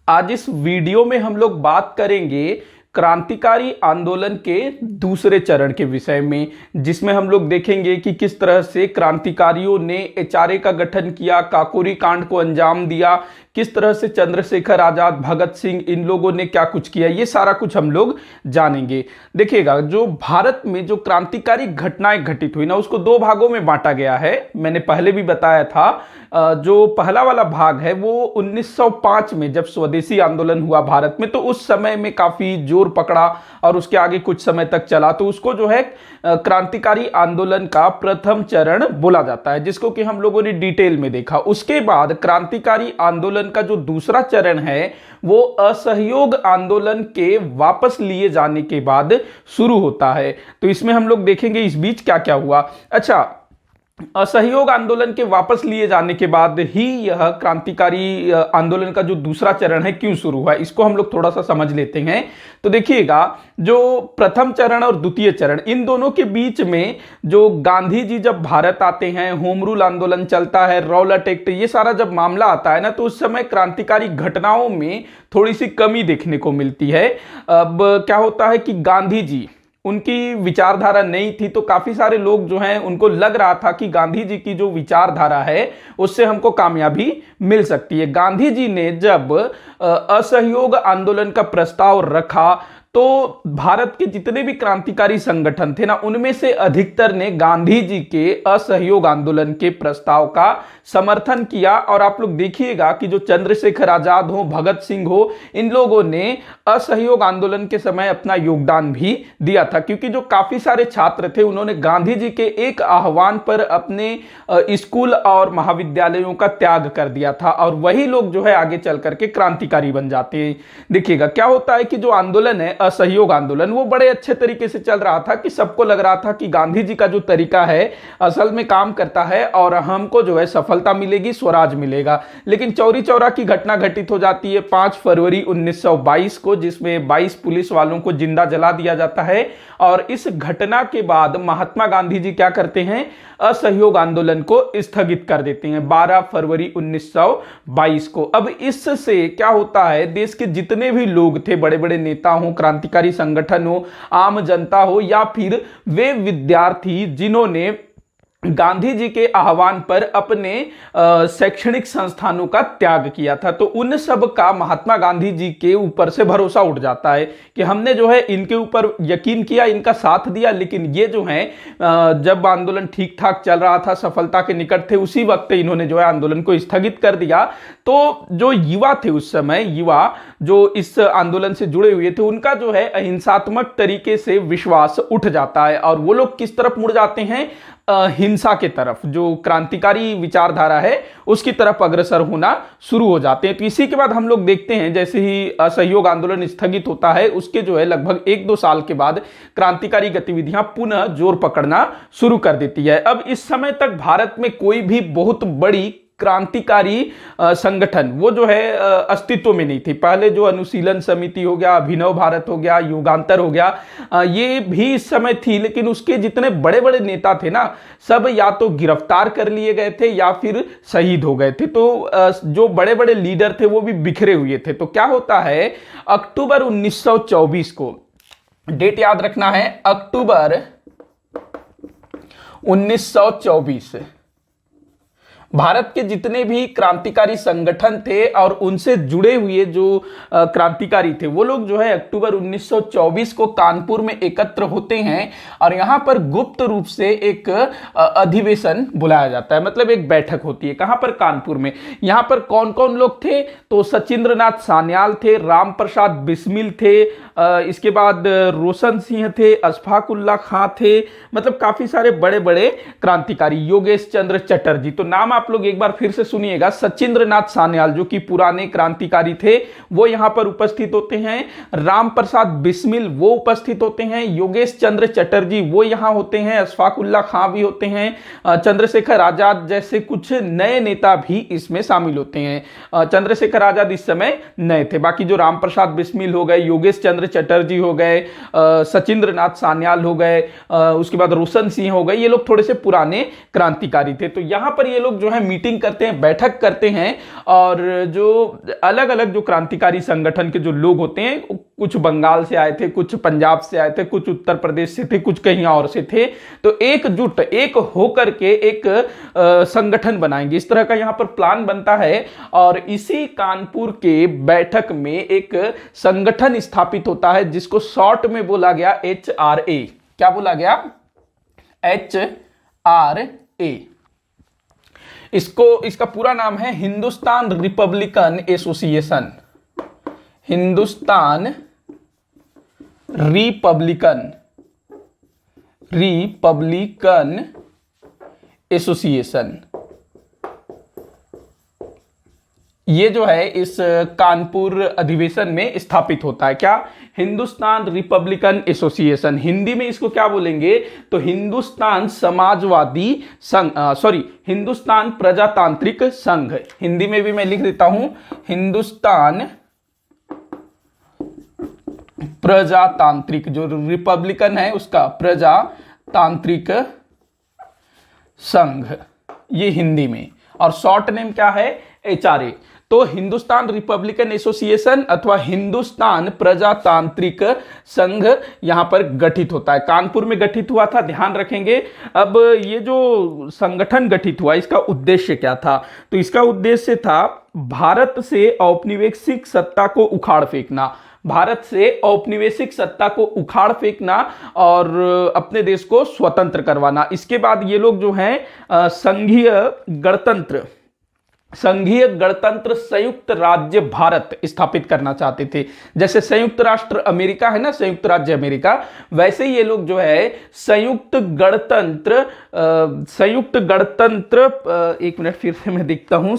आज इस वीडियो में हम लोग बात करेंगे क्रांतिकारी आंदोलन के दूसरे चरण के विषय में, जिसमें हम लोग देखेंगे कि किस तरह से क्रांतिकारियों ने एचआरए का गठन किया, काकोरी कांड को अंजाम दिया, किस तरह से चंद्रशेखर आजाद, भगत सिंह, इन लोगों ने क्या कुछ किया, ये सारा कुछ हम लोग जानेंगे। देखिएगा, जो भारत में जो क्रांतिकारी घटनाएं घटित हुई ना, उसको दो भागों में बांटा गया है। मैंने पहले भी बताया था। जो पहला वाला भाग है वो 1905 में जब स्वदेशी आंदोलन हुआ भारत में, तो उस समय में काफी जोर पकड़ा और उसके आगे कुछ समय तक चला, तो उसको जो है क्रांतिकारी आंदोलन का प्रथम चरण बोला जाता है, जिसको कि हम लोगों ने डिटेल में देखा। उसके बाद क्रांतिकारी आंदोलन का जो दूसरा चरण है वो असहयोग आंदोलन के वापस लिए जाने के बाद शुरू होता है। तो इसमें हम लोग देखेंगे इस बीच क्या क्या हुआ। अच्छा, असहयोग आंदोलन के वापस लिए जाने के बाद ही यह क्रांतिकारी आंदोलन का जो दूसरा चरण है क्यों शुरू हुआ, इसको हम लोग थोड़ा सा समझ लेते हैं। तो देखिएगा, जो प्रथम चरण और द्वितीय चरण, इन दोनों के बीच में जो गांधी जी जब भारत आते हैं, होम रूल आंदोलन चलता है, रौलट एक्ट, ये सारा जब मामला आता है ना, तो उस समय क्रांतिकारी घटनाओं में थोड़ी सी कमी देखने को मिलती है। अब क्या होता है कि गांधी जी, उनकी विचारधारा नहीं थी, तो काफी सारे लोग जो हैं उनको लग रहा था कि गांधी जी की जो विचारधारा है उससे हमको कामयाबी मिल सकती है। गांधी जी ने जब असहयोग आंदोलन का प्रस्ताव रखा, तो भारत के जितने भी क्रांतिकारी संगठन थे ना, उनमें से अधिकतर ने गांधी जी के असहयोग आंदोलन के प्रस्ताव का समर्थन किया। और आप लोग देखिएगा कि जो चंद्रशेखर आजाद हो, भगत सिंह हो, इन लोगों ने असहयोग आंदोलन के समय अपना योगदान भी दिया था, क्योंकि जो काफी सारे छात्र थे उन्होंने गांधी जी के एक आह्वान पर अपने स्कूल और महाविद्यालयों का त्याग कर दिया था, और वही लोग जो है आगे चल करके क्रांतिकारी बन जाते हैं। देखिएगा, क्या होता है कि जो आंदोलन है, असहयोग आंदोलन, वो बड़े अच्छे तरीके से चल रहा था कि सबको लग रहा था कि गांधी जी का जो तरीका है असल में काम करता है और हमको जो है सफलता मिलेगी, स्वराज मिलेगा। लेकिन चौरी चौरा की घटना घटित हो जाती है 5 फरवरी 1922 को, जिसमें 22 पुलिस वालों को जिंदा जला दिया जाता है। और इस घटना के बाद महात्मा गांधी जी क्या करते हैं, असहयोग आंदोलन को स्थगित कर देते हैं 12 फरवरी 1922 को। अब इससे क्या होता है, देश के जितने भी लोग थे, बड़े बड़े नेता हो, क्रांतिकारी संगठन हो, आम जनता हो, या फिर वे विद्यार्थी जिन्होंने गांधी जी के आह्वान पर अपने शैक्षणिक संस्थानों का त्याग किया था, तो उन सब का महात्मा गांधी जी के ऊपर से भरोसा उठ जाता है कि हमने जो है इनके ऊपर यकीन किया, इनका साथ दिया, लेकिन ये जो है जब आंदोलन ठीक ठाक चल रहा था, सफलता के निकट थे, उसी वक्त इन्होंने जो है आंदोलन को स्थगित कर दिया। तो जो युवा थे उस समय, युवा जो इस आंदोलन से जुड़े हुए थे, उनका जो है अहिंसात्मक तरीके से विश्वास उठ जाता है और वो लोग किस तरफ मुड़ जाते हैं, हिंसा के तरफ, जो क्रांतिकारी विचारधारा है उसकी तरफ अग्रसर होना शुरू हो जाते हैं। तो इसी के बाद हम लोग देखते हैं, जैसे ही असहयोग आंदोलन स्थगित होता है, उसके जो है लगभग 1-2 साल के बाद क्रांतिकारी गतिविधियां पुनः जोर पकड़ना शुरू कर देती है। अब इस समय तक भारत में कोई भी बहुत बड़ी क्रांतिकारी संगठन वो जो है अस्तित्व में नहीं थी। पहले जो अनुशीलन समिति हो गया, अभिनव भारत हो गया, युगांतर हो गया, ये भी इस समय थी, लेकिन उसके जितने बड़े बड़े नेता थे ना, सब या तो गिरफ्तार कर लिए गए थे या फिर शहीद हो गए थे। तो जो बड़े बड़े लीडर थे वो भी बिखरे हुए थे। तो क्या होता है, अक्टूबर 1924 को, डेट याद रखना है, अक्टूबर 1924, भारत के जितने भी क्रांतिकारी संगठन थे और उनसे जुड़े हुए जो क्रांतिकारी थे, वो लोग जो है अक्टूबर 1924 को कानपुर में एकत्र होते हैं और यहां पर गुप्त रूप से एक अधिवेशन बुलाया जाता है, मतलब एक बैठक होती है। कहां पर, कानपुर में। यहां पर कौन कौन लोग थे, तो सचिंद्रनाथ सान्याल थे, राम प्रसाद बिस्मिल थे, इसके बाद रोशन सिंह थे, अशफाक उल्ला खां थे, मतलब काफी सारे बड़े बड़े क्रांतिकारी, योगेश चंद्र चटर्जी। तो नाम आप लोग एक बार फिर से सुनिएगा, सचिंद्रनाथ सान्याल जो कि पुराने क्रांतिकारी थे वो यहां पर उपस्थित होते हैं, राम प्रसाद बिस्मिल वो उपस्थित होते हैं, योगेश चंद्र चटर्जी वो यहां होते हैं, अशफाक उल्ला खां भी होते हैं, चंद्रशेखर आजाद जैसे कुछ नए नेता भी इसमें शामिल होते हैं। चंद्रशेखर आजाद इस समय नए थे, बाकी जो राम प्रसाद बिस्मिल हो गए, योगेश चंद्र चटर्जी हो गए, सचिंद्रनाथ सान्याल हो गए, उसके बाद रोशन सिंह हो गए, ये लोग थोड़े से पुराने क्रांतिकारी थे। तो यहां पर ये लोग जो है मीटिंग करते हैं, बैठक करते हैं, और जो अलग अलग जो क्रांतिकारी संगठन के जो लोग होते हैं, कुछ बंगाल से आए थे, कुछ पंजाब से आए थे, कुछ उत्तर प्रदेश से थे, कुछ कहीं और से थे, तो एकजुट एक होकर के एक संगठन बनाएंगे, इस तरह का यहां पर प्लान बनता है। और इसी कानपुर के बैठक में एक संगठन स्थापित होता है जिसको शॉर्ट में बोला गया HRA। क्या बोला गया? HRA। इसका पूरा नाम है Hindustan Republican association. Hindustan Republican association. ये जो है इस कानपुर अधिवेशन में स्थापित होता है। क्या? Hindustan Republican association. हिंदी में इसको क्या बोलेंगे? तो हिंदुस्तान समाजवादी संघ, हिंदुस्तान प्रजातांत्रिक संघ। हिंदी में भी मैं लिख देता हूं, हिंदुस्तान प्रजातांत्रिक, जो रिपब्लिकन है उसका प्रजातांत्रिक संघ, ये हिंदी में। और शॉर्ट नेम क्या है? HRA। तो हिंदुस्तान रिपब्लिकन एसोसिएशन अथवा हिंदुस्तान प्रजातांत्रिक संघ यहां पर गठित होता है, कानपुर में गठित हुआ था, ध्यान रखेंगे। अब ये जो संगठन गठित हुआ, इसका उद्देश्य क्या था? तो इसका उद्देश्य था भारत से औपनिवेशिक सत्ता को उखाड़ फेंकना, भारत से औपनिवेशिक सत्ता को उखाड़ फेंकना और अपने देश को स्वतंत्र करवाना। इसके बाद ये लोग जो हैं संघीय गणतंत्र संयुक्त राज्य भारत स्थापित करना चाहते थे। जैसे संयुक्त राष्ट्र अमेरिका है ना, संयुक्त राज्य अमेरिका, वैसे ये लोग जो है संयुक्त गणतंत्र, एक मिनट फिर से मैं देखता हूं,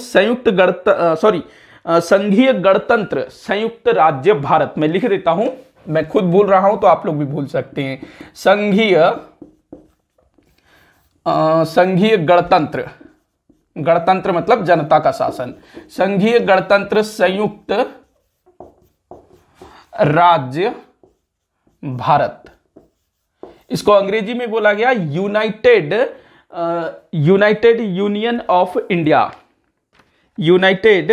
संघीय गणतंत्र संयुक्त राज्य भारत, मैं लिख देता हूं, मैं खुद भूल रहा हूं तो आप लोग भी भूल सकते हैं। संघीय गणतंत्र मतलब जनता का शासन, संघीय गणतंत्र संयुक्त राज्य भारत। इसको अंग्रेजी में बोला गया United union of India, United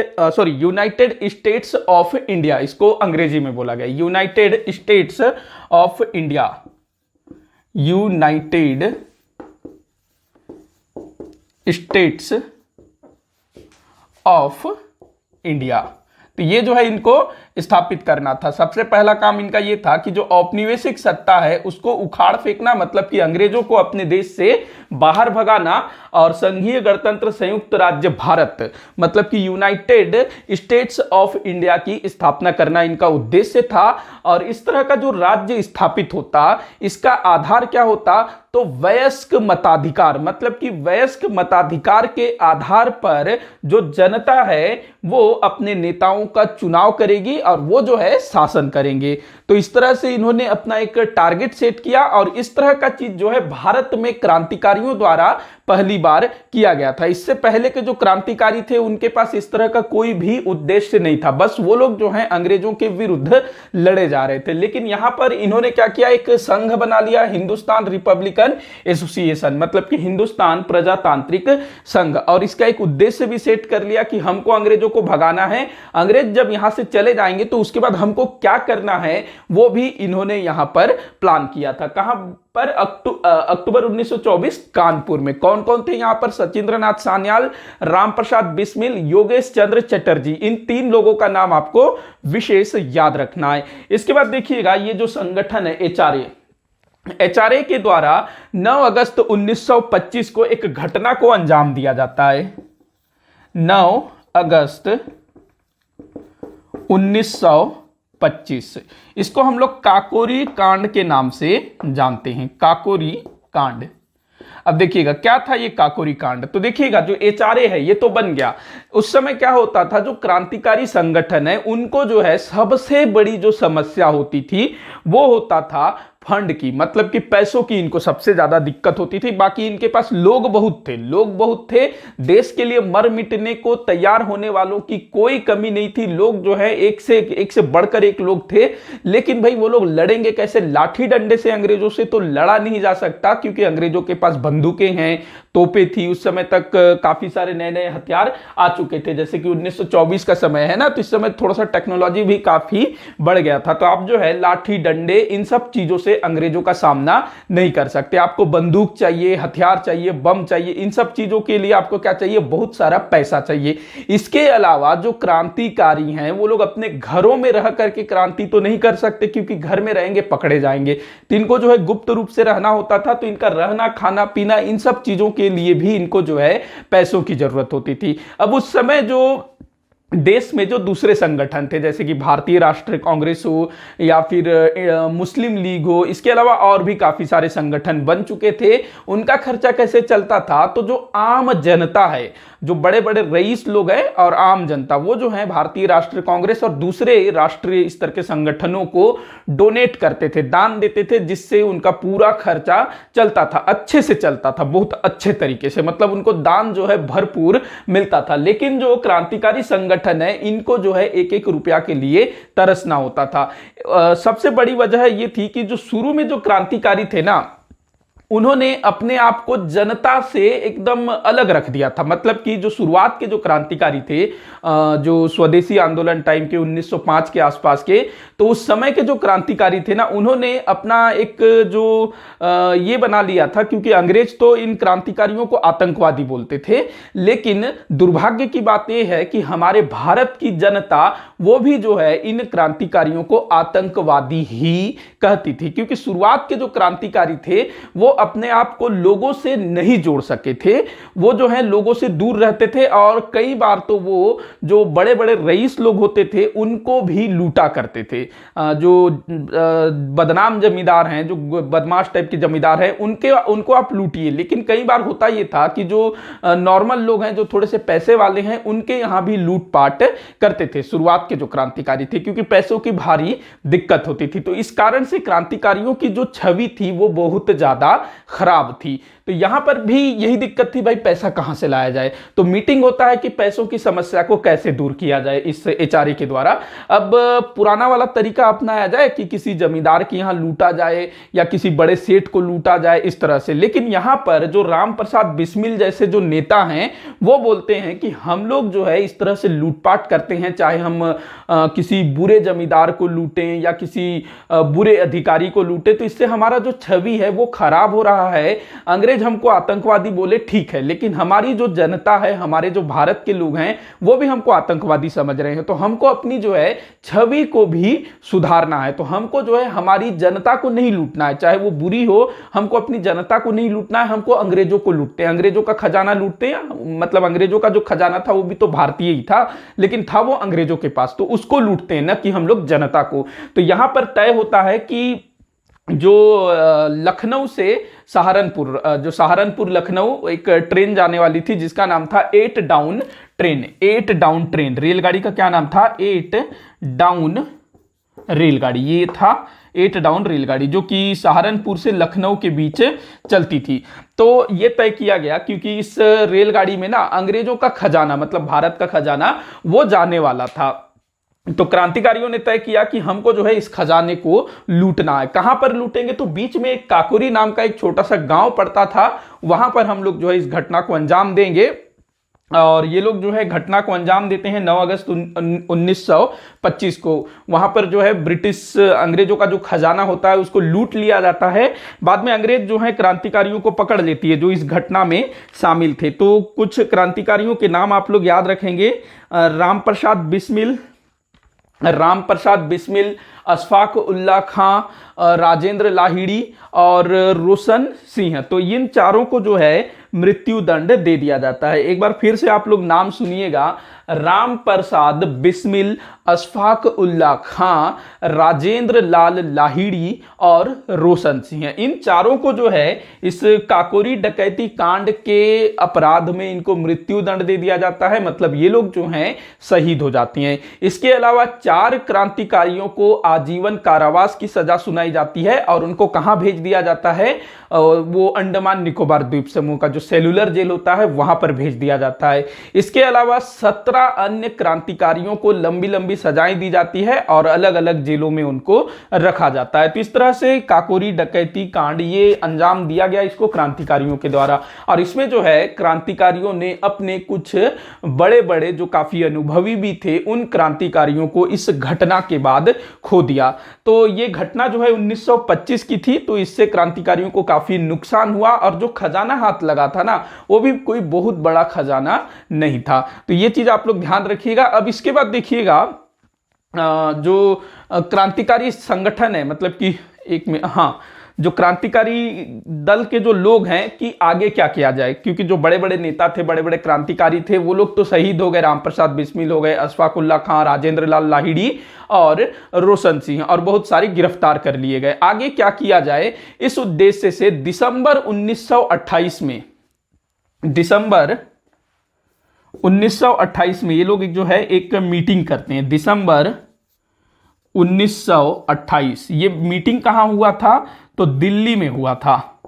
states of India, इसको अंग्रेजी में बोला गया United states of India, United states of India. तो ये जो है इनको स्थापित करना था। सबसे पहला काम इनका ये था कि जो औपनिवेशिक सत्ता है उसको उखाड़ फेंकना, मतलब कि अंग्रेजों को अपने देश से बाहर भगाना, और संघीय गणतंत्र संयुक्त राज्य भारत मतलब कि यूनाइटेड स्टेट्स ऑफ इंडिया की स्थापना करना इनका उद्देश्य था। और इस तरह का जो राज्य स्थापित होता, इसका आधार क्या होता? तो वयस्क मताधिकार, मतलब कि वयस्क मताधिकार के आधार पर जो जनता है वो अपने नेताओं का चुनाव करेगी और वो जो है शासन करेंगे। तो इस तरह से इन्होंने अपना एक टारगेट सेट किया, और इस तरह का चीज जो है भारत में क्रांतिकारियों द्वारा पहली बार किया गया था। इससे पहले के जो क्रांतिकारी थे उनके पास इस तरह का कोई भी उद्देश्य नहीं था, बस वो लोग जो हैं अंग्रेजों के विरुद्ध लड़े जा रहे थे। लेकिन यहां पर इन्होंने क्या किया? एक संघ बना लिया, हिंदुस्तान रिपब्लिकन एसोसिएशन, मतलब कि हिंदुस्तान प्रजातांत्रिक संघ, और इसका एक उद्देश्य भी सेट कर लिया कि हमको अंग्रेजों को भगाना है। अंग्रेज जब यहां से चले जाएंगे तो उसके बाद हमको क्या करना है वो भी इन्होंने यहां पर प्लान किया था। कहां पर? अक्टूबर 1924 कानपुर में। कौन कौन थे यहां पर? सचिंद्रनाथ सान्याल, राम प्रसाद बिस्मिल, योगेश चंद्र चटर्जी, इन 3 लोगों का नाम आपको विशेष याद रखना है। इसके बाद देखिएगा ये जो संगठन है HRA के द्वारा 9 अगस्त 1925 को एक घटना को अंजाम दिया जाता है। 9 अगस्त 1925, इसको हम लोग काकोरी कांड के नाम से जानते हैं, काकोरी कांड। अब देखिएगा क्या था ये काकोरी कांड। तो देखिएगा जो HRA है ये तो बन गया। उस समय क्या होता था, जो क्रांतिकारी संगठन है उनको जो है सबसे बड़ी जो समस्या होती थी वो होता था फंड की, मतलब कि पैसों की इनको सबसे ज्यादा दिक्कत होती थी। बाकी इनके पास लोग बहुत थे, लोग बहुत थे, देश के लिए मर मिटने को तैयार होने वालों की कोई कमी नहीं थी। लोग जो है एक से बढ़कर एक लोग थे। लेकिन भाई वो लोग लड़ेंगे कैसे? लाठी डंडे से अंग्रेजों से तो लड़ा नहीं जा सकता, क्योंकि अंग्रेजों के पास बंदूकें हैं, तोपें थी। उस समय तक काफी सारे नए नए हथियार आ चुके थे, जैसे कि 1924 का समय है ना, तो इस समय थोड़ा सा टेक्नोलॉजी भी काफी बढ़ गया था। तो आप जो है लाठी डंडे इन सब चीजों से अंग्रेजों का सामना नहीं कर सकते। आपको बंदूक चाहिए, हथियार चाहिए, बम चाहिए, इन सब चीजों के लिए आपको क्या चाहिए? बहुत सारा पैसा चाहिए। इसके अलावा जो क्रांतिकारी हैं वो लोग अपने घरों में रह करके क्रांति तो नहीं कर सकते, क्योंकि घर में रहेंगे पकड़े जाएंगे। तो इनको जो है गुप्त रूप से रहना होता था। तो इनका रहना, खाना पीना, इन सब चीजों के लिए भी इनको जो है पैसों की जरूरत होती थी। अब उस समय जो देश में जो दूसरे संगठन थे, जैसे कि भारतीय राष्ट्रीय कांग्रेस हो या फिर मुस्लिम लीग हो, इसके अलावा और भी काफी सारे संगठन बन चुके थे। उनका खर्चा कैसे चलता था? तो जो आम जनता है, जो बड़े बड़े रईस लोग हैं और आम जनता, वो जो है भारतीय राष्ट्रीय कांग्रेस और दूसरे राष्ट्रीय स्तर के संगठनों को डोनेट करते थे, दान देते थे, जिससे उनका पूरा खर्चा चलता था, अच्छे से चलता था, बहुत अच्छे तरीके से। मतलब उनको दान जो है भरपूर मिलता था। लेकिन जो क्रांतिकारी संगठन है, इनको जो है एक एक रुपया के लिए तरसना होता था। सबसे बड़ी वजह ये थी कि जो शुरू में जो क्रांतिकारी थे ना, उन्होंने अपने आप को जनता से एकदम अलग रख दिया था। मतलब कि जो शुरुआत के जो क्रांतिकारी थे, जो स्वदेशी आंदोलन टाइम के 1905 के आसपास के, तो उस समय के जो क्रांतिकारी थे ना, उन्होंने अपना एक जो ये बना लिया था, क्योंकि अंग्रेज तो इन क्रांतिकारियों को आतंकवादी बोलते थे। लेकिन दुर्भाग्य की बात यह है कि हमारे भारत की जनता वो भी जो है इन क्रांतिकारियों को आतंकवादी ही कहती थी, क्योंकि शुरुआत के जो क्रांतिकारी थे वो अपने आप को लोगों से नहीं जोड़ सके थे। वो जो है लोगों से दूर रहते थे, और कई बार तो वो जो बड़े बड़े रईस लोग होते थे उनको भी लूटा करते थे। जो बदनाम जमींदार हैं, जो बदमाश टाइप के जमींदार हैं, उनको आप लूटिए। लेकिन कई बार होता ये था कि जो नॉर्मल लोग हैं, जो थोड़े से पैसे वाले हैं, उनके यहां भी लूटपाट करते थे शुरुआत के जो क्रांतिकारी थे, क्योंकि पैसों की भारी दिक्कत होती थी। तो इस कारण से क्रांतिकारियों की जो छवि थी वो बहुत ज्यादा खराब थी। तो यहां पर भी यही दिक्कत थी, भाई पैसा कहां से लाया जाए? तो मीटिंग होता है कि पैसों की समस्या को कैसे दूर किया जाए इस एचआरए के द्वारा। अब पुराना वाला तरीका अपनाया जाए कि किसी जमींदार के यहां लूटा जाए या किसी बड़े सेठ को लूटा जाए, इस तरह से। लेकिन यहां पर जो राम प्रसाद बिस्मिल जैसे जो नेता हैं, वो बोलते हैं कि हम लोग जो है इस तरह से लूटपाट करते हैं, चाहे हम किसी बुरे जमींदार को लूटें या किसी बुरे अधिकारी को लूटें, तो इससे हमारा जो छवि है वो खराब हो रहा है। अंग्रेज हमको आतंकवादी बोले, ठीक है, लेकिन हमारी जो जनता है, हमारे जो भारत के लोग हैं, वो भी हमको आतंकवादी समझ रहे हैं। तो हमको अपनी जो है छवि को भी सुधारना है। तो हमको जो है हमारी जनता को नहीं लूटना है, चाहे वो बुरी हो, हमको अपनी जनता को नहीं लूटना है, हमको अंग्रेजों को लूटते हैं, अंग्रेजों का खजाना लूटते हैं। मतलब अंग्रेजों का जो खजाना था वो भी तो भारतीय ही था, लेकिन था वो अंग्रेजों के पास, तो उसको लूटते हैं, न कि हम लोग जनता को। तो यहां पर तय होता है कि जो लखनऊ से सहारनपुर, जो सहारनपुर लखनऊ एक ट्रेन जाने वाली थी, जिसका नाम था 8 डाउन ट्रेन। 8 डाउन ट्रेन, रेलगाड़ी का क्या नाम था? 8 डाउन रेलगाड़ी। ये था 8 डाउन रेलगाड़ी, जो कि सहारनपुर से लखनऊ के बीच चलती थी। तो ये तय किया गया, क्योंकि इस रेलगाड़ी में ना अंग्रेजों का खजाना, मतलब भारत का खजाना, वो जाने वाला था। तो क्रांतिकारियों ने तय किया कि हमको जो है इस खजाने को लूटना है। कहां पर लूटेंगे? तो बीच में एक काकोरी नाम का एक छोटा सा गांव पड़ता था, वहां पर हम लोग जो है इस घटना को अंजाम देंगे। और ये लोग जो है घटना को अंजाम देते हैं 9 अगस्त 1925 को। वहां पर जो है ब्रिटिश अंग्रेजों का जो खजाना होता है उसको लूट लिया जाता है। बाद में अंग्रेज जो है क्रांतिकारियों को पकड़ लेती है, जो इस घटना में शामिल थे। तो कुछ क्रांतिकारियों के नाम आप लोग याद रखेंगे: राम प्रसाद बिस्मिल, अशफाक उल्ला खां, राजेंद्र लाहिड़ी और रोशन सिंह। तो इन चारों को जो है मृत्यु दंड दे दिया जाता है। एक बार फिर से आप लोग नाम सुनिएगा, राम प्रसाद बिस्मिल, अशफाक उल्ला खां, राजेंद्र लाल लाहिड़ी और रोशन सिंह। इन चारों को जो है इस काकोरी डकैती कांड के अपराध में इनको मृत्यु दंड दे दिया जाता है, मतलब ये लोग जो हैं शहीद हो जाती हैं। इसके अलावा 4 क्रांतिकारियों को आजीवन कारावास की सजा सुनाई जाती है और उनको कहां भेज दिया जाता है, वो अंडमान निकोबार द्वीप समूह का जो सेलुलर जेल होता है वहां पर भेज दिया जाता है। इसके अलावा 17 अन्य क्रांतिकारियों को लंबी लंबी सजाएं दी जाती है और अलग अलग जेलों में उनको रखा जाता है। तो इस तरह से काकोरी डकैती कांड ये अंजाम दिया गया इसको क्रांतिकारियों के द्वारा। और इसमें जो है क्रांतिकारियों ने अपने कुछ बड़े बड़े जो काफी अनुभवी भी थे उन क्रांतिकारियों को इस घटना के बाद खो दिया। तो ये घटना जो है 1925 की थी, तो इससे क्रांतिकारियों को काफी नुकसान हुआ और जो खजाना हाथ लगा था ना वो भी कोई बहुत बड़ा खजाना नहीं था। तो ये चीज आप लोग ध्यान रखिएगा। अब इसके बाद देखिएगा जो क्रांतिकारी संगठन है, मतलब कि एक में जो क्रांतिकारी दल के जो लोग हैं कि आगे क्या किया जाए, क्योंकि जो बड़े बड़े नेता थे, बड़े बड़े क्रांतिकारी थे, वो लोग तो शहीद हो गए, रामप्रसाद बिस्मिल हो गए, अशफाक उल्ला खां, राजेंद्र लाल लाहिड़ी और रोशन सिंह, और बहुत सारे गिरफ्तार कर लिए गए। आगे क्या किया जाए, इस उद्देश्य से दिसंबर 1928 में ये लोग जो है एक मीटिंग करते हैं। दिसंबर 1928 ये मीटिंग कहां हुआ था, तो दिल्ली में हुआ था।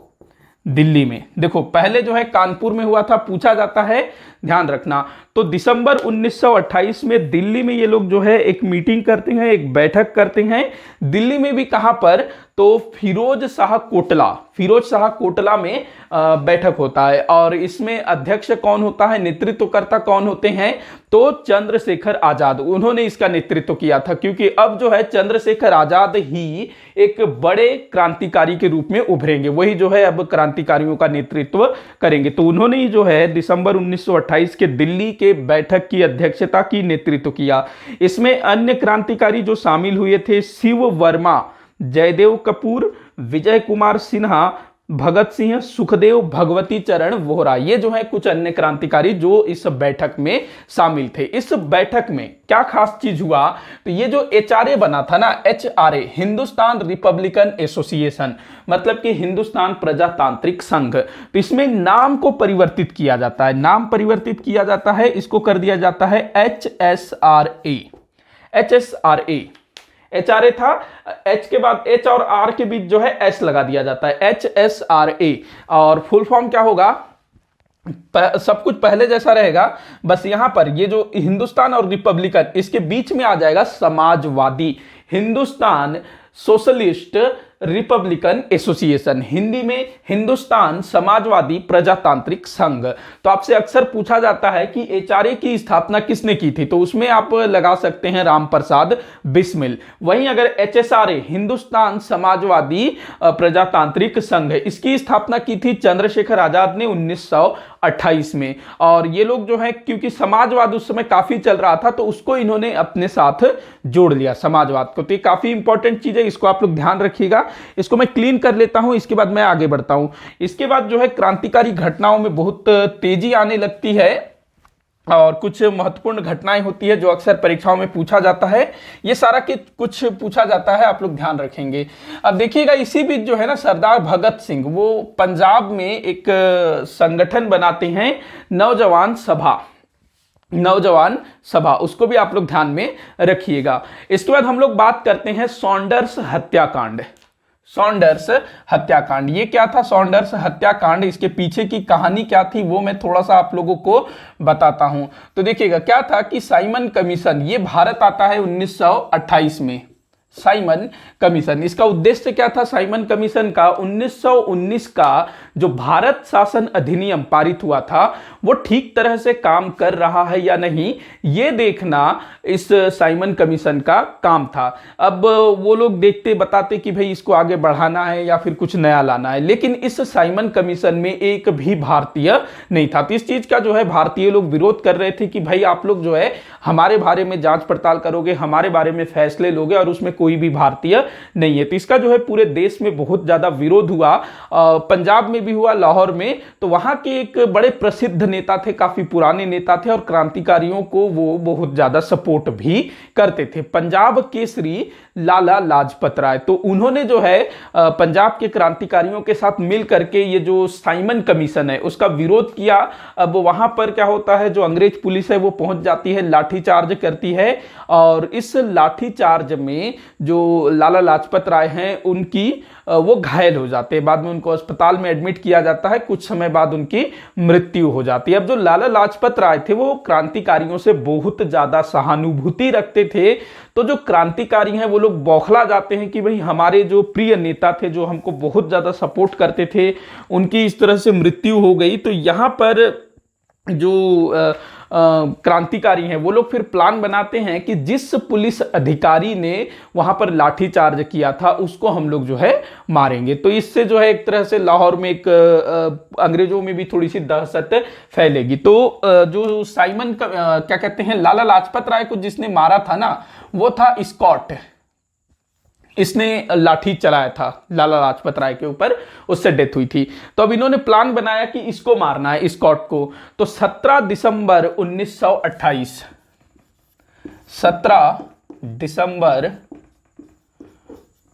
दिल्ली में देखो, पहले जो है कानपुर में हुआ था, पूछा जाता है, ध्यान रखना। तो दिसंबर 1928 में दिल्ली में ये लोग जो है एक मीटिंग करते हैं, एक बैठक करते हैं। दिल्ली में भी कहां पर, तो फिरोज शाह कोटला में बैठक होता है। और इसमें अध्यक्ष कौन होता है, नेतृत्वकर्ता कौन होते हैं, तो चंद्रशेखर आजाद, उन्होंने इसका नेतृत्व किया था। क्योंकि अब जो है चंद्रशेखर आजाद ही एक बड़े क्रांतिकारी के रूप में उभरेंगे, वही जो है अब क्रांतिकारियों का नेतृत्व करेंगे। तो उन्होंने ही जो है दिसंबर 1928 के दिल्ली के बैठक की अध्यक्षता की, नेतृत्व किया। इसमें अन्य क्रांतिकारी जो शामिल हुए थे, शिव वर्मा, जयदेव कपूर, विजय कुमार सिन्हा, भगत सिंह, सुखदेव, भगवती चरण वोहरा, ये जो है कुछ अन्य क्रांतिकारी जो इस बैठक में शामिल थे। इस बैठक में क्या खास चीज हुआ, तो ये जो HRA बना था ना, HRA हिंदुस्तान रिपब्लिकन एसोसिएशन, मतलब कि हिंदुस्तान प्रजातांत्रिक संघ, तो इसमें नाम को परिवर्तित किया जाता है, नाम परिवर्तित किया जाता है, इसको कर दिया जाता है HSRA। HRA था, H के बाद H और R के बीच जो है S लगा दिया जाता है, HSRA। और फुल फॉर्म क्या होगा, सब कुछ पहले जैसा रहेगा, बस यहां पर ये जो हिंदुस्तान और रिपब्लिकन, इसके बीच में आ जाएगा Samajwadi, Hindustan socialist Republican association, Hindi में हिंदुस्तान समाजवादी प्रजातांत्रिक संघ। तो आपसे अक्सर पूछा जाता है कि HRA की स्थापना किसने की थी, तो उसमें आप लगा सकते हैं रामप्रसाद बिस्मिल। वहीं अगर HSRA हिंदुस्तान समाजवादी प्रजातांत्रिक संघ, इसकी स्थापना की थी चंद्रशेखर आजाद ने 1928 में। और ये लोग जो है क्योंकि समाजवाद उस समय काफी चल रहा था, तो उसको इन्होंने अपने साथ जोड़ लिया, समाजवाद को। तो ये काफी इंपॉर्टेंट चीज है, इसको आप लोग ध्यान रखिएगा। इसको मैं क्लीन कर लेता हूं, इसके बाद मैं आगे बढ़ता हूं। इसके बाद जो है क्रांतिकारी घटनाओं में बहुत तेजी आने लगती है और कुछ महत्वपूर्ण घटनाएं होती है जो अक्सर परीक्षाओं में पूछा जाता है। ये सारा के कुछ पूछा जाता है, आप लोग ध्यान रखेंगे। अब देखिएगा, इसी बीच जो है ना सरदार भगत सिंह, वो पंजाब में एक संगठन बनाते हैं, नौजवान सभा, उसको भी आप लोग ध्यान में रखिएगा। इसके बाद हम लोग बात करते हैं सॉन्डर्स हत्याकांड। ये क्या था सॉन्डर्स हत्याकांड, इसके पीछे की कहानी क्या थी वो मैं थोड़ा सा आप लोगों को बताता हूं। तो देखिएगा, क्या था कि साइमन कमीशन, ये भारत आता है 1928 में। साइमन कमीशन, इसका उद्देश्य क्या था साइमन कमीशन का, 1919 का जो भारत शासन अधिनियम पारित हुआ था वो ठीक तरह से काम कर रहा है या नहीं, ये देखना इस साइमन कमीशन का काम था। अब वो लोग देखते बताते कि भाई इसको आगे बढ़ाना है या फिर कुछ नया लाना है, लेकिन इस साइमन कमीशन में एक भी भारतीय नहीं था। तो इस चीज का जो है भारतीय लोग विरोध कर रहे थे कि भाई आप लोग जो है हमारे बारे में जांच पड़ताल करोगे, हमारे बारे में फैसले लोगे और उसमें कोई भी भारतीय नहीं है। तो इसका जो है पूरे देश में बहुत ज्यादा विरोध हुआ, पंजाब में भी हुआ, लाहौर में। तो वहां के एक बड़े प्रसिद्ध नेता थे, काफी पुराने नेता थे और क्रांतिकारियों को वो बहुत ज्यादा सपोर्ट भी करते थे, पंजाब केसरी लाला लाजपत राय। तो उन्होंने जो है पंजाब के क्रांतिकारियों के साथ मिल करके ये जो साइमन कमीशन है उसका विरोध किया। अब वहां पर क्या होता है, जो अंग्रेज पुलिस है वो पहुंच जाती है, लाठीचार्ज करती है और इस लाठीचार्ज में जो लाला लाजपत राय हैं उनकी वो घायल हो जाते हैं, बाद में उनको अस्पताल में एडमिट किया जाता है, कुछ समय बाद उनकी मृत्यु हो जाती है। अब जो लाला लाजपत राय थे वो क्रांतिकारियों से बहुत ज्यादा सहानुभूति रखते थे, तो जो क्रांतिकारी हैं वो लोग बौखला जाते हैं कि भाई हमारे जो प्रिय नेता थे, जो हमको बहुत ज्यादा सपोर्ट करते थे, उनकी इस तरह से मृत्यु हो गई। तो यहां पर जो क्रांतिकारी हैं वो लोग फिर प्लान बनाते हैं कि जिस पुलिस अधिकारी ने वहां पर लाठीचार्ज किया था उसको हम लोग जो है मारेंगे। तो इससे जो है एक तरह से लाहौर में एक अंग्रेजों में भी थोड़ी सी दहशत फैलेगी। तो जो साइमन क्या कहते हैं, लाला लाजपत राय को जिसने मारा था ना वो था स्कॉट, इसने लाठी चलाया था लाला लाजपत राय के ऊपर, उससे डेथ हुई थी। तो अब इन्होंने प्लान बनाया कि इसको मारना है, स्कॉट को। तो 17 दिसंबर 1928 17 दिसंबर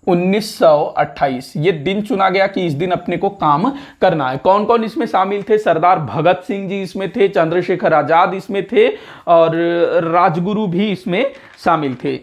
1928 ये दिन चुना गया कि इस दिन अपने को काम करना है। कौन कौन इसमें शामिल थे? सरदार भगत सिंह जी इसमें थे, चंद्रशेखर आजाद इसमें थे और राजगुरु भी इसमें शामिल थे।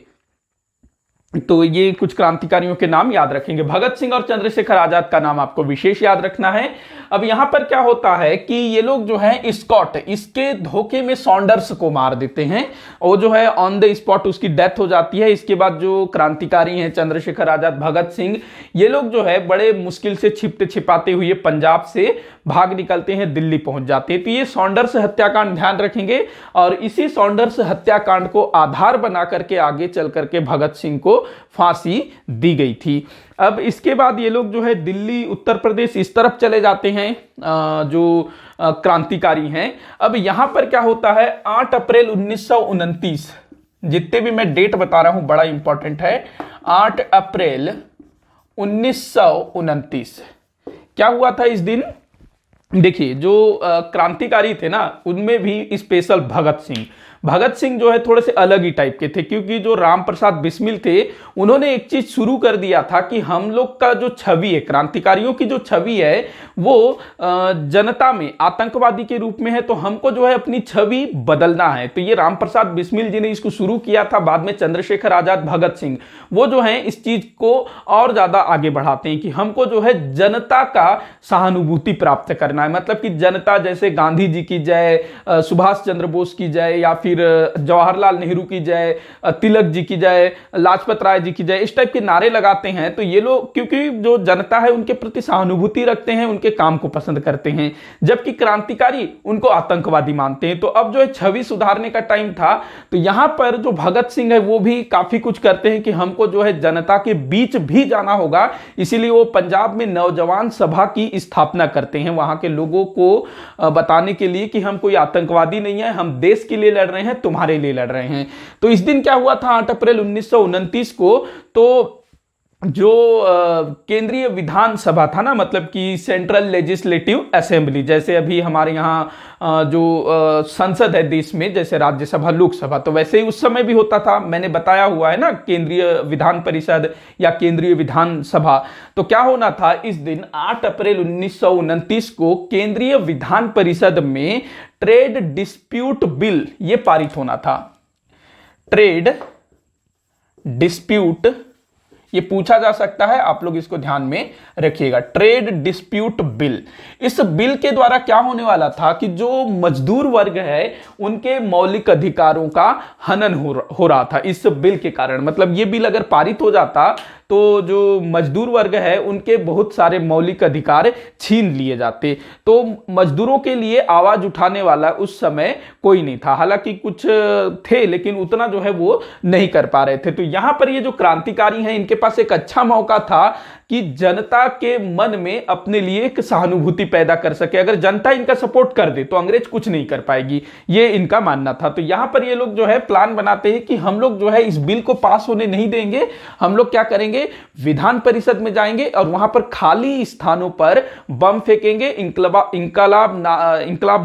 तो ये कुछ क्रांतिकारियों के नाम याद रखेंगे। भगत सिंह और चंद्रशेखर आजाद का नाम आपको विशेष याद रखना है। अब यहां पर क्या होता है कि ये लोग जो है स्कॉट, इसके धोखे में सॉन्डर्स को मार देते हैं, वो जो है ऑन द स्पॉट उसकी डेथ हो जाती है। इसके बाद जो क्रांतिकारी हैं चंद्रशेखर आजाद, भगत सिंह, ये लोग जो है बड़े मुश्किल से छिपते छिपाते हुए पंजाब से भाग निकलते हैं, दिल्ली पहुंच जाते हैं। तो ये सॉन्डर्स हत्याकांड ध्यान रखेंगे और इसी सॉन्डर्स हत्याकांड को आधार बना करके आगे चल करके भगत सिंह को फांसी दी गई थी। अब इसके बाद ये लोग जो है दिल्ली, उत्तर प्रदेश इस तरफ चले जाते हैं जो क्रांतिकारी हैं। अब यहां पर क्या होता है, 8 अप्रैल 1929, जितने भी मैं डेट बता रहा हूं बड़ा इंपॉर्टेंट है, 8 अप्रैल 1929 क्या हुआ था इस दिन? देखिए, जो क्रांतिकारी थे ना उनमें भी स्पेशल भगत सिंह जो है थोड़े से अलग ही टाइप के थे, क्योंकि जो राम प्रसाद बिस्मिल थे उन्होंने एक चीज शुरू कर दिया था कि हम लोग का जो छवि है, क्रांतिकारियों की जो छवि है वो जनता में आतंकवादी के रूप में है, तो हमको जो है अपनी छवि बदलना है। तो ये राम प्रसाद बिस्मिल जी ने इसको शुरू किया था। बाद में चंद्रशेखर आजाद, भगत सिंह वो जो है इस चीज को और ज्यादा आगे बढ़ाते हैं कि हमको जो है जनता का सहानुभूति प्राप्त करना है। मतलब कि जनता, जैसे गांधी जी की जय, सुभाष चंद्र बोस की जय, या फिर जवाहरलाल नेहरू की जय, तिलक जी की जय, लाजपत राय जी की जय, इस टाइप के नारे लगाते हैं। तो ये लोग, क्योंकि जो जनता है उनके प्रति सहानुभूति रखते हैं, उनके काम को पसंद करते हैं, जबकि क्रांतिकारी उनको आतंकवादी मानते हैं। तो अब जो है छवि सुधारने का टाइम था। तो यहां पर जो भगत सिंह है वो भी काफी कुछ करते हैं कि हमको जो है जनता के बीच भी जाना होगा, इसीलिए वो पंजाब में नौजवान सभा की स्थापना करते हैं, वहां के लोगों को बताने के लिए कि हम कोई आतंकवादी नहीं है, हम देश के लिए लड़ रहे हैं, तुम्हारे लिए लड़ रहे हैं। तो इस दिन क्या हुआ था 8 अप्रैल 1929 को, तो जो केंद्रीय विधानसभा था ना, मतलब कि सेंट्रल लेजिस्लेटिव असेंबली, जैसे अभी हमारे यहाँ जो संसद है देश में, जैसे राज्यसभा, लोकसभा, तो वैसे ही उस समय भी होता था। मैंने बताया हुआ है ना, केंद्रीय विधान परिषद या केंद्रीय विधानसभा। तो क्या होना था इस दिन 8 अप्रैल 1929 को केंद्रीय विधान परिषद में ट्रेड डिस्प्यूट बिल ये पारित होना था। ट्रेड डिस्प्यूट, ये पूछा जा सकता है, आप लोग इसको ध्यान में रखिएगा। ट्रेड डिस्प्यूट बिल, इस बिल के द्वारा क्या होने वाला था कि जो मजदूर वर्ग है उनके मौलिक अधिकारों का हनन हो रहा था इस बिल के कारण। मतलब ये बिल अगर पारित हो जाता तो जो मजदूर वर्ग है उनके बहुत सारे मौलिक अधिकार छीन लिए जाते। तो मजदूरों के लिए आवाज उठाने वाला उस समय कोई नहीं था। हालांकि कुछ थे लेकिन उतना जो है वो नहीं कर पा रहे थे। तो यहां पर ये जो क्रांतिकारी हैं इनके पास एक अच्छा मौका था कि जनता के मन में अपने लिए एक सहानुभूति पैदा कर सके। अगर जनता इनका सपोर्ट कर दे तो अंग्रेज कुछ नहीं कर पाएगी, ये इनका मानना था। तो यहां पर ये लोग जो है प्लान बनाते हैं कि हम लोग जो है इस बिल को पास होने नहीं देंगे, हम लोग क्या करेंगे, विधान परिषद में जाएंगे और वहां पर खाली स्थानों पर बम फेंकेंगे, इंकलाब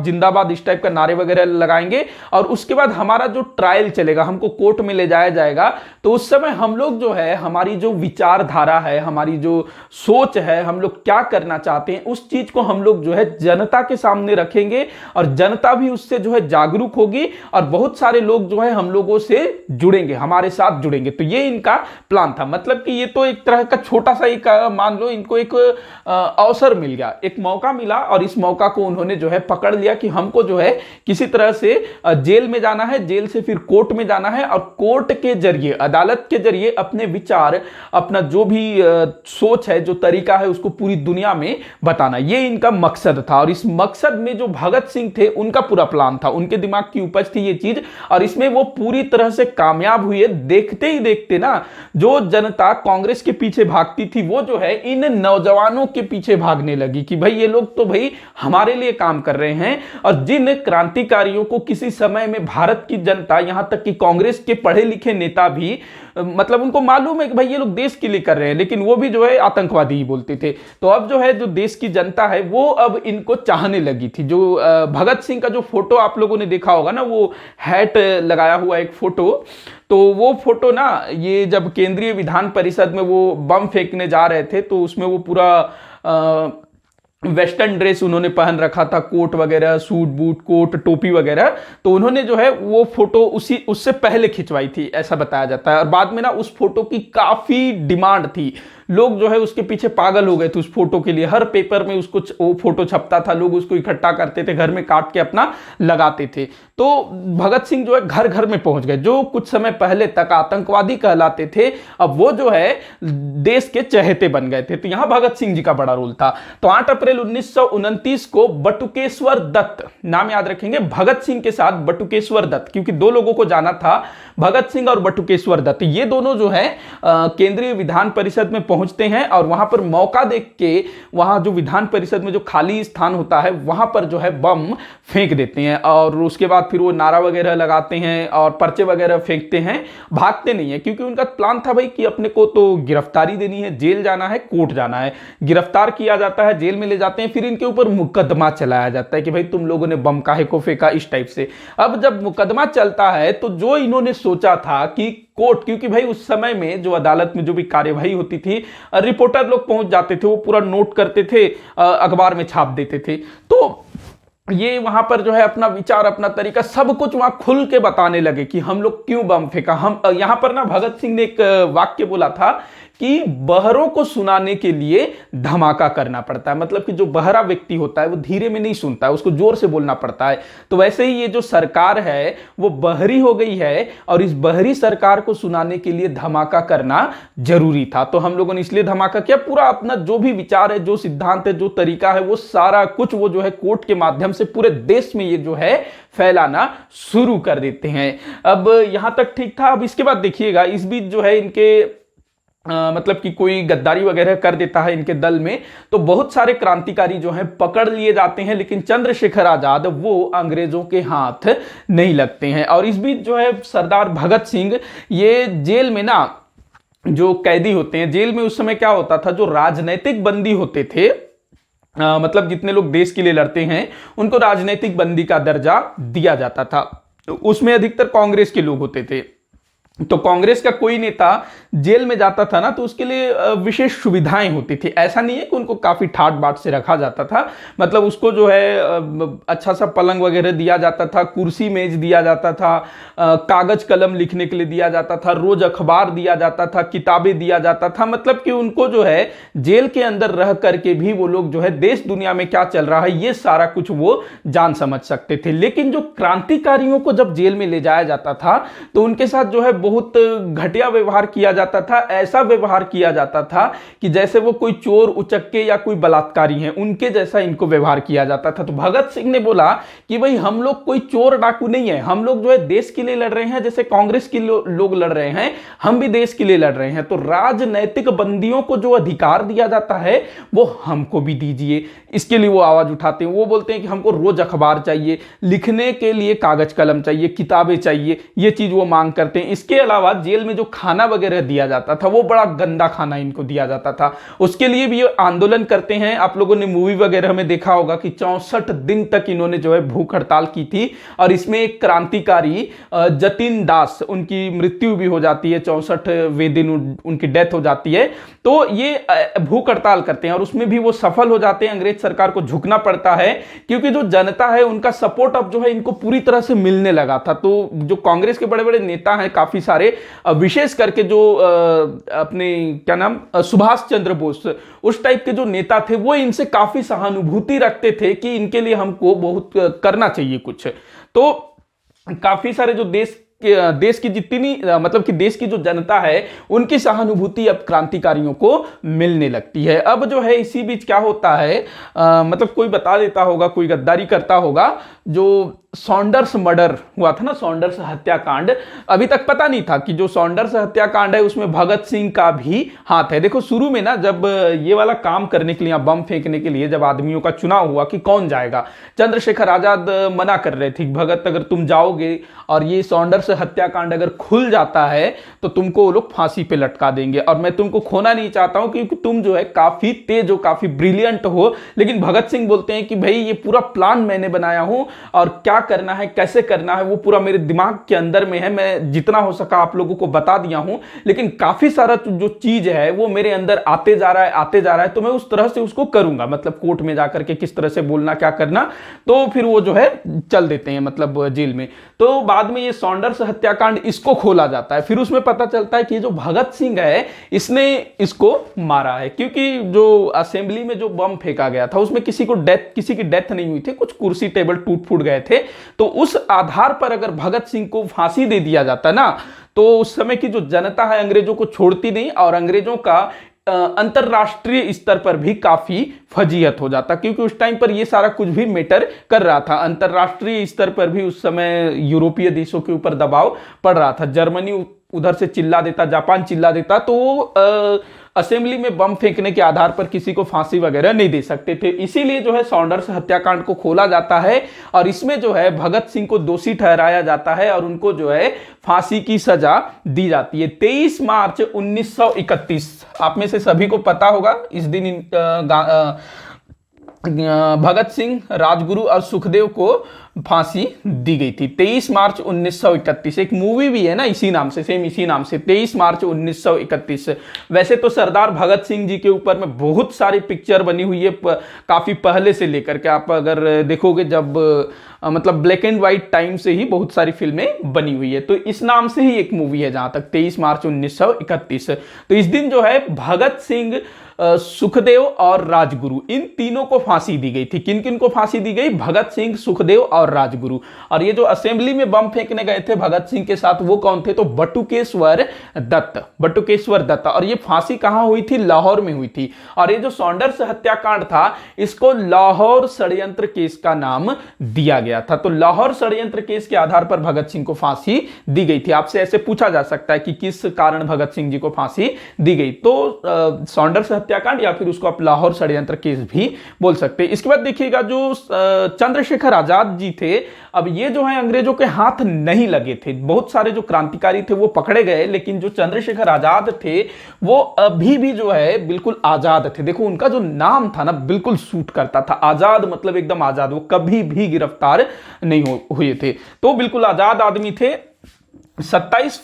जिंदाबाद इस टाइप का नारे वगैरह लगाएंगे, और उसके बाद हमारा जो ट्रायल चलेगा, हमको कोर्ट में ले जाया जाएगा। तो उस समय हम लोग जो है, हमारी जो विचारधारा है, हमारी जो सोच है, हम लोग क्या करना चाहते हैं, उस चीज को हम लोग जो है जनता के सामने रखेंगे और जनता भी उससे जो है जागरूक होगी और बहुत सारे लोग जो है हम लोगों से जुड़ेंगे, हमारे साथ जुड़ेंगे। तो ये इनका प्लान था। मतलब कि ये तो एक तरह का छोटा सा एक मान लो इनको एक अवसर मिल गया, एक मौका मिला, और इस मौका को उन्होंने जो है पकड़ लिया कि हमको जो है किसी तरह से जेल में जाना है, जेल से फिर कोर्ट में जाना है, और कोर्ट के जरिए, अदालत के जरिए अपने विचार, अपना जो भी सोच है, जो तरीका है, उसको पूरी दुनिया में बताना। ये इनका मकसद था। और इस मकसद में जो भगत सिंह थे, उनका पूरा प्लान था, उनके दिमाग की उपज थी ये चीज, और इसमें वो पूरी तरह से कामयाब हुए। देखते ही देखते ना, जो जनता कांग्रेस के पीछे भागती थी, वो जो है इन नौजवानों के पीछे भागने लगी कि भाई ये लोग तो भाई हमारे लिए काम कर रहे हैं। और जिन क्रांतिकारियों को किसी समय में भारत की जनता, यहां तक कि कांग्रेस के पढ़े लिखे नेता भी, मतलब उनको मालूम है कि भाई ये लोग देश के लिए कर रहे हैं, लेकिन वो भी जो है आतंकवादी ही बोलते थे। तो अब जो है जो देश की जनता है वो अब इनको चाहने लगी थी। जो भगत सिंह का जो फोटो आप लोगों ने देखा होगा ना, वो हैट लगाया हुआ एक फोटो, तो वो फोटो ना, ये जब केंद्रीय विधान परिषद में वो बम फेंकने जा रहे थे, तो उसमें वो पूरा वेस्टर्न ड्रेस उन्होंने पहन रखा था, कोट वगैरह, सूट बूट, कोट, टोपी वगैरह। तो उन्होंने जो है वो फोटो उससे पहले खिंचवाई थी, ऐसा बताया जाता है। और बाद में ना उस फोटो की काफी डिमांड थी, लोग जो है उसके पीछे पागल हो गए थे उस फोटो के लिए। हर पेपर में उसको वो फोटो छपता था, लोग उसको इकट्ठा करते थे, घर में काट के अपना लगाते थे। तो भगत सिंह जो है घर घर में पहुंच गए। जो कुछ समय पहले तक आतंकवादी कहलाते थे, अब वो जो है देश के चहेते बन गए थे। तो यहां भगत सिंह जी का बड़ा रोल था। तो 8 अप्रैल 1929 को बटुकेश्वर दत्त, नाम याद रखेंगे, भगत सिंह के साथ बटुकेश्वर दत्त, क्योंकि दो लोगों को जाना था, भगत सिंह और बटुकेश्वर दत्त, ये दोनों जो है केंद्रीय विधान परिषद में पहुंचते हैं। और वहां पर मौका देख के, वहां जो विधान परिषद में जो खाली स्थान होता है, वहां पर जो है बम फेंक देते हैं। और उसके बाद फिर वो नारा वगैरह लगाते हैं और पर्चे वगैरह फेंकते हैं, भागते नहीं है, क्योंकि उनका प्लान था भाई कि अपने को तो गिरफ्तारी देनी है, जेल जाना है, कोर्ट जाना है। गिरफ्तार किया जाता है, जेल में ले जाते हैं, फिर इनके ऊपर मुकदमा चलाया जाता है कि भाई तुम लोगों ने बम काहे को फेंका, इस टाइप से। अब जब मुकदमा चलता है, तो जो इन्होंने सोचा था कि कोर्ट, क्योंकि भाई उस समय में जो अदालत में जो भी कार्यवाही होती थी, रिपोर्टर लोग पहुंच जाते थे, वो पूरा नोट करते थे, अखबार में छाप देते थे। तो ये वहां पर जो है अपना विचार, अपना तरीका, सब कुछ वहां खुल के बताने लगे कि हम लोग क्यों बम फेंका। हम यहां पर ना भगत सिंह ने एक वाक्य बोला था कि बहरों को सुनाने के लिए धमाका करना पड़ता है। मतलब कि जो बहरा व्यक्ति होता है वो धीरे में नहीं सुनता है, उसको जोर से बोलना पड़ता है। तो वैसे ही ये जो सरकार है वो बहरी हो गई है, और इस बहरी सरकार को सुनाने के लिए धमाका करना जरूरी था। तो हम लोगों ने इसलिए धमाका किया। पूरा अपना जो भी विचार है, जो सिद्धांत है, जो तरीका है, वो सारा कुछ वो जो है कोर्ट के माध्यम से पूरे देश में ये जो है फैलाना शुरू कर देते हैं। अब यहां तक ठीक था। अब इसके बाद देखिएगा, इस बीच जो है इनके मतलब कि कोई गद्दारी वगैरह कर देता है इनके दल में, तो बहुत सारे क्रांतिकारी जो हैं पकड़ लिए जाते हैं, लेकिन चंद्रशेखर आजाद वो अंग्रेजों के हाथ नहीं लगते हैं। और इस बीच जो है सरदार भगत सिंह, ये जेल में ना जो कैदी होते हैं, जेल में उस समय क्या होता था, जो राजनैतिक बंदी होते थे, मतलब जितने लोग देश के लिए लड़ते हैं, उनको राजनैतिक बंदी का दर्जा दिया जाता था। उसमें अधिकतर कांग्रेस के लोग होते थे। तो कांग्रेस का कोई नेता जेल में जाता था ना, तो उसके लिए विशेष सुविधाएं होती थी। ऐसा नहीं है कि उनको काफी ठाट बाट से रखा जाता था, मतलब उसको जो है अच्छा सा पलंग वगैरह दिया जाता था, कुर्सी मेज दिया जाता था, कागज कलम लिखने के लिए दिया जाता था, रोज अखबार दिया जाता था, किताबें दिया जाता था। मतलब कि उनको जो है जेल के अंदर रह करके भी वो लोग जो है देश दुनिया में क्या चल रहा है ये सारा कुछ वो जान समझ सकते थे। लेकिन जो क्रांतिकारियों को जब जेल में ले जाया जाता था, तो उनके साथ जो है बहुत घटिया व्यवहार किया जाता था, ऐसा व्यवहार किया जाता था कि जैसे वो कोई चोर उचक्के या कोई बलात्कारी हैं, उनके जैसा इनको व्यवहार किया जाता था। तो भगत सिंह ने बोला कि भाई हम लोग कोई चोर डाकू नहीं है, हम लोग जो है देश के लिए लड़ रहे हैं, जैसे कांग्रेस के लोग लड़ रहे हैं, हम भी देश के लिए लड़ रहे हैं। तो राजनैतिक बंदियों को जो अधिकार दिया जाता है वो हमको भी दीजिए। इसके लिए वो आवाज उठाते हैं। वो बोलते हैं कि हमको रोज अखबार चाहिए, लिखने के लिए कागज कलम चाहिए, किताबें चाहिए, ये चीज वो मांग करते हैं। इसके अलावा जेल में जो खाना वगैरह दिया जाता था वो बड़ा गंदा खाना इनको दिया जाता था, उसके लिए भी ये आंदोलन करते हैं। आप लोगों ने मूवी वगैरह में देखा होगा कि 64 दिन तक इन्होंने जो है भूख हड़ताल की थी, और इसमें एक क्रांतिकारी जतिन दास, उनकी मृत्यु भी हो जाती है, 64वें दिन उनकी डेथ हो जाती है। तो ये भूख हड़ताल करते हैं और उसमें भी वो सफल हो जाते हैं। अंग्रेज सरकार को झुकना पड़ता है क्योंकि जो जनता है उनका सपोर्ट अब जो है इनको पूरी तरह से मिलने लगा था। तो जो कांग्रेस के बड़े बड़े नेता हैं काफी सारे, विशेष करके जो अपने क्या नाम सुभाष चंद्र बोस, उस टाइप के जो नेता थे, वो इनसे काफी सहानुभूति रखते थे कि इनके लिए हमको बहुत करना चाहिए कुछ। तो काफी सारे जो देश की जितनी मतलब कि देश की जो जनता है उनकी सहानुभूति अब क्रांतिकारियों को मिलने लगती है। अब जो है इसी बीच क्या होता है, मतलब कोई बता देता होगा, कोई गद्दारी करता होगा। जो सॉन्डर्स मर्डर हुआ था ना, सॉन्डर्स हत्याकांड, अभी तक पता नहीं था कि जो सॉन्डर्स हत्याकांड है उसमें भगत सिंह का भी हाथ है। देखो शुरू में ना, जब ये वाला काम करने के लिए, बम फेंकने के लिए जब आदमियों का चुनाव हुआ कि कौन जाएगा, चंद्रशेखर आजाद मना कर रहे थे, भगत अगर तुम जाओगे और ये सॉन्डर्स हत्याकांड अगर खुल जाता है तो तुमको वो लोग फांसी पे लटका देंगे, और मैं तुमको खोना नहीं चाहता हूं क्योंकि तुम जो है काफी तेज हो, काफी ब्रिलियंट हो। लेकिन भगत सिंह बोलते हैं कि भाई ये पूरा प्लान मैंने बनाया हूं और क्या करना है, कैसे करना है, वो पूरा मेरे दिमाग के अंदर में है। मैं जितना हो सका आप लोगों को बता दिया हूं, लेकिन काफी सारा जो चीज है वो मेरे अंदर आते जा रहा है, तो मैं उस तरह से उसको करूंगा, मतलब कोर्ट में जाकर के किस तरह से बोलना, क्या करना। तो फिर वो जो है चल देते हैं मतलब जेल में। तो बाद में ये सॉन्डर्स हत्याकांड इसको खोला जाता है। फिर उसमें पता चलता है कि जो भगत सिंह है इसने इसको मारा है, क्योंकि जो असेंबली में जो बम फेंका गया था उसमें किसी की डेथ नहीं हुई थी, कुछ कुर्सी टेबल टूट फूट गए थे। तो उस आधार पर अगर भगत सिंह को फांसी दे दिया जाता ना, तो उस समय की जो जनता है अंग्रेजों को छोड़ती नहीं, और अंग्रेजों का अंतरराष्ट्रीय स्तर पर भी काफी फजीहत हो जाता, क्योंकि उस टाइम पर ये सारा कुछ भी मैटर कर रहा था। अंतरराष्ट्रीय स्तर पर भी उस समय यूरोपीय देशों के ऊपर दबाव पड़ रहा था। जर्मनी उधर से चिल्ला देता, जापान चिल्ला देता, तो असेंबली में बम फेंकने के आधार पर किसी को फांसी वगैरह नहीं दे सकते थे। इसीलिए जो है सॉन्डर्स हत्याकांड को खोला जाता है और इसमें जो है भगत सिंह को दोषी ठहराया जाता है और उनको जो है फांसी की सजा दी जाती है। 23 मार्च 1931, आप में से सभी को पता होगा, इस दिन भगत सिंह, राजगुरु और सुखदेव को फांसी दी गई थी। 23 मार्च 1931, एक मूवी भी है ना इसी नाम से, सेम इसी नाम से, 23 मार्च 1931। वैसे तो सरदार भगत सिंह जी के ऊपर में बहुत सारी पिक्चर बनी हुई है, काफी पहले से लेकर के। आप अगर देखोगे, जब मतलब ब्लैक एंड व्हाइट टाइम से ही बहुत सारी फिल्में बनी हुई है, तो इस नाम से ही एक मूवी है जहां तक, 23 मार्च 1931। तो इस दिन जो है भगत सिंह, सुखदेव और राजगुरु, इन तीनों को फांसी दी गई थी। किन किन को फांसी दी गई? भगत सिंह, सुखदेव और राजगुरु। और ये जो असेंबली में बम फेंकने गए थे भगत सिंह के साथ, वो कौन थे? तो बटुकेश्वर दत्त। और ये फांसी कहां हुई थी? लाहौर में हुई थी। और ये जो सॉन्डर्स हत्याकांड था, इसको लाहौर षड्यंत्र केस का नाम दिया गया था। तो लाहौर षड्यंत्र केस के आधार पर भगत सिंह को फांसी दी गई थी। आपसे ऐसे पूछा जा सकता है कि किस कारण भगत सिंह जी को फांसी दी गई, तो सॉन्डर्स हत्याकांड, या फिर उसको आप लाहौर षड्यंत्र केस भी बोल सकते हैं। इसके बाद देखिएगा, जो चंद्रशेखर आजाद जी थे, अब ये जो है अंग्रेजों के हाथ नहीं लगे थे। बहुत सारे जो क्रांतिकारी थे वो पकड़े गए, लेकिन जो चंद्रशेखर आजाद थे वो अभी भी जो है बिल्कुल आजाद थे। देखो उनका जो नाम था ना, बिल्कुल सूट करता था। आजाद मतलब एकदम आजाद, वो कभी भी गिरफ्तार नहीं हुए थे, तो बिल्कुल आजाद आदमी थे। 27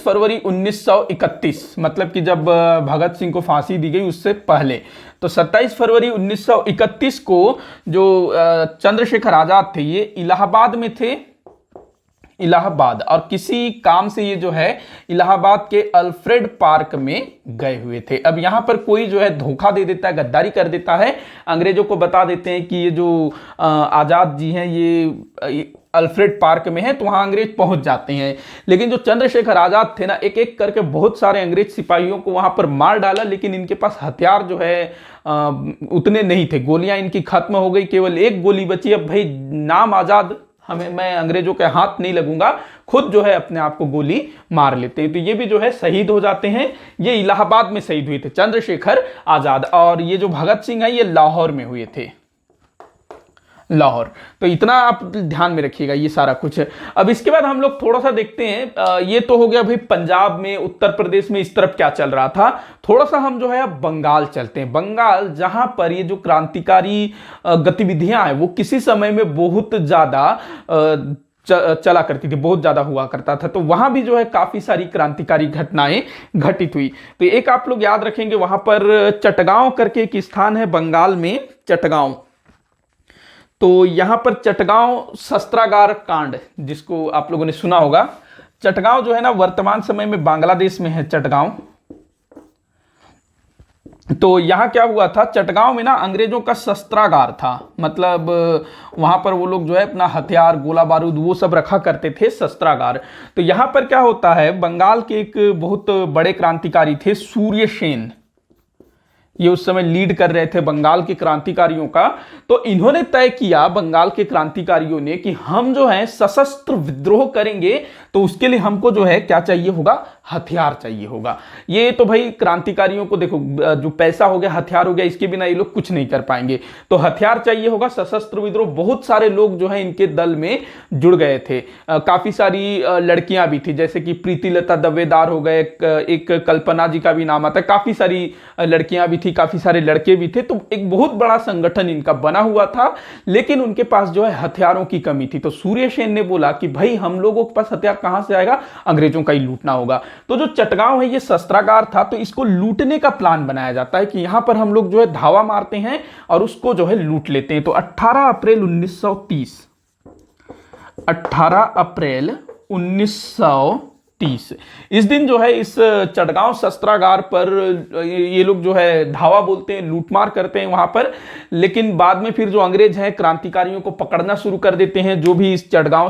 फरवरी 1931, मतलब कि जब भगत सिंह को फांसी दी गई उससे पहले, तो 27 फरवरी 1931 को जो चंद्रशेखर आजाद थे, ये इलाहाबाद में थे, इलाहाबाद, और किसी काम से ये जो है इलाहाबाद के अल्फ्रेड पार्क में गए हुए थे। अब यहां पर कोई जो है धोखा दे देता है, गद्दारी कर देता है, अंग्रेजों को बता देते हैं कि ये जो आजाद जी हैं ये अल्फ्रेड पार्क में है, तो वहां अंग्रेज पहुंच जाते हैं। लेकिन जो चंद्रशेखर आजाद थे ना, एक एक करके बहुत सारे अंग्रेज सिपाहियों को वहां पर मार डाला, लेकिन इनके पास हथियार जो है उतने नहीं थे। गोलियां इनकी खत्म हो गई, केवल एक गोली बची। अब भाई नाम आजाद, हमें, मैं अंग्रेजों के हाथ नहीं लगूंगा, खुद जो है अपने आप को गोली मार लेते हैं। तो ये भी जो है शहीद हो जाते हैं। ये इलाहाबाद में शहीद हुए थे चंद्रशेखर आजाद, और ये जो भगत सिंह है ये लाहौर में हुए थे, लाहौर। तो इतना आप ध्यान में रखिएगा ये सारा कुछ। अब इसके बाद हम लोग थोड़ा सा देखते हैं, ये तो हो गया भाई पंजाब में, उत्तर प्रदेश में इस तरफ क्या चल रहा था। थोड़ा सा हम जो है अब बंगाल चलते हैं। बंगाल, जहां पर ये जो क्रांतिकारी गतिविधियां हैं वो किसी समय में बहुत ज्यादा चला करती थी, बहुत ज्यादा हुआ करता था। तो वहां भी जो है काफी सारी क्रांतिकारी घटनाएं घटित हुई। तो एक आप लोग याद रखेंगे, वहां पर चटगांव करके एक स्थान है बंगाल में, चटगांव। तो यहां पर चटगांव शस्त्रागार कांड, जिसको आप लोगों ने सुना होगा। चटगांव जो है ना, वर्तमान समय में बांग्लादेश में है चटगांव। तो यहां क्या हुआ था, चटगांव में ना अंग्रेजों का शस्त्रागार था, मतलब वहां पर वो लोग जो है अपना हथियार, गोला बारूद वो सब रखा करते थे, शस्त्रागार। तो यहां पर क्या होता है, बंगाल के एक बहुत बड़े क्रांतिकारी थे सूर्य सेन, ये उस समय लीड कर रहे थे बंगाल के क्रांतिकारियों का। तो इन्होंने तय किया, बंगाल के क्रांतिकारियों ने, कि हम जो है सशस्त्र विद्रोह करेंगे, तो उसके लिए हमको जो है क्या चाहिए होगा, हथियार चाहिए होगा। ये तो भाई क्रांतिकारियों को देखो, जो पैसा हो गया, हथियार हो गया, इसके बिना ये लोग कुछ नहीं कर पाएंगे। तो हथियार चाहिए होगा, सशस्त्र विद्रोह। बहुत सारे लोग जो है इनके दल में जुड़ गए थे। काफी सारी लड़कियां भी थी, जैसे कि प्रीतिलता दवेदार हो गए, एक कल्पना जी का भी नाम आता है, काफी सारी लड़कियां भी थी, काफी सारे लड़के भी थे। तो एक बहुत बड़ा संगठन इनका बना हुआ था, लेकिन उनके पास जो है हथियारों की कमी थी। तो सूर्य सेन ने बोला कि भाई हम लोगों के पास हथियार कहां से आएगा, अंग्रेजों का ही लूटना होगा। तो जो चटगांव है ये शस्त्रागार था, तो इसको लूटने का प्लान बनाया जाता है कि यहां पर हम लोग जो है धावा मारते हैं और उसको जो है लूट लेते हैं। तो 18 अप्रैल 1930, 18 अप्रैल 1930 इस दिन जो है इस चटगांव शस्त्रागार पर ये लोग जो है धावा बोलते हैं, लूटमार करते हैं वहां पर। लेकिन बाद में फिर जो अंग्रेज हैं क्रांतिकारियों को पकड़ना शुरू कर देते हैं। जो भी इस चटगांव